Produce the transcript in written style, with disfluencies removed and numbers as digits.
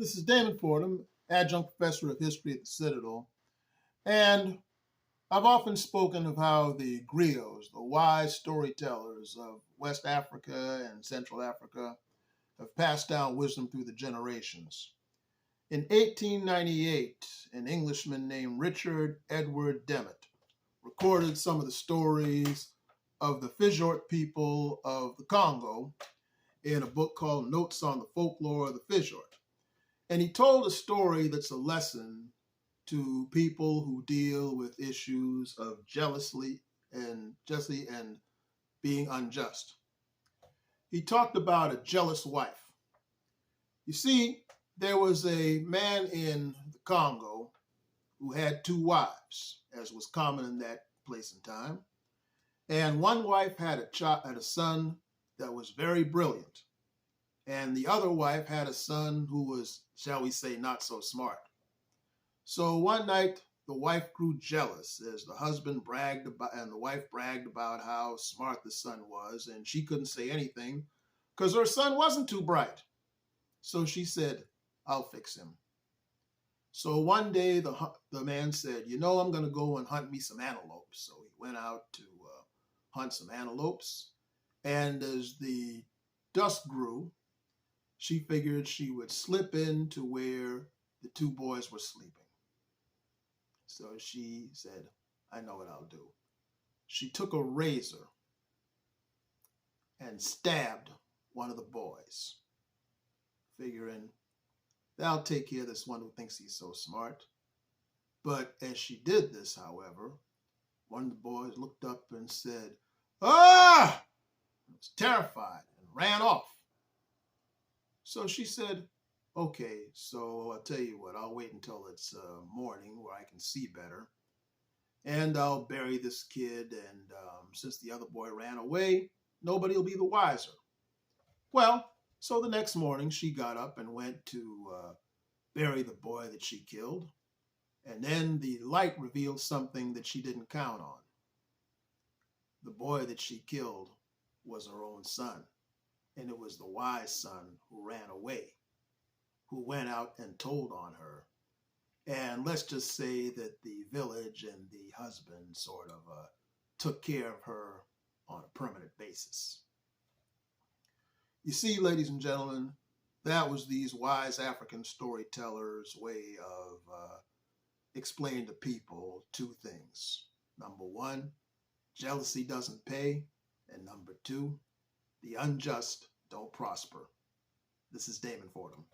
This is Damon Fordham, adjunct professor of history at the Citadel, and I've often spoken of how the griots, the wise storytellers of West Africa and Central Africa, have passed down wisdom through the generations. In 1898, an Englishman named Richard Edward Dement recorded some of the stories of the Fijort people of the Congo in a book called Notes on the Folklore of the Fijort. And he told a story that's a lesson to people who deal with issues of jealousy and being unjust. He talked about a jealous wife. You see, there was a man in the Congo who had two wives, as was common in that place and time. And one wife had a son that was very brilliant. And the other wife had a son who was, shall we say, not so smart. So one night, the wife grew jealous as the husband bragged about, and the wife bragged about how smart the son was, and she couldn't say anything because her son wasn't too bright. So she said, "I'll fix him." So one day, the man said, I'm going to go and hunt me some antelopes. So he went out to hunt some antelopes. And as the dusk grew, she figured she would slip into where the two boys were sleeping. So she said, "I know what I'll do." She took a razor and stabbed one of the boys, figuring, "That'll take care of this one who thinks he's so smart." But as she did this, however, one of the boys looked up and said, "Ah!" He was terrified and ran off. So she said, "Okay, so I'll tell you what, I'll wait until it's morning where I can see better. And I'll bury this kid, and since the other boy ran away, nobody will be the wiser." Well, so the next morning she got up and went to bury the boy that she killed. And then the light revealed something that she didn't count on. The boy that she killed was her own son. And it was the wise son who ran away, who went out and told on her. And let's just say that the village and the husband sort of took care of her on a permanent basis. You see, ladies and gentlemen, that was these wise African storytellers' way of explaining to people two things. Number one, jealousy doesn't pay. And number two, the unjust don't prosper. This is Damon Fordham.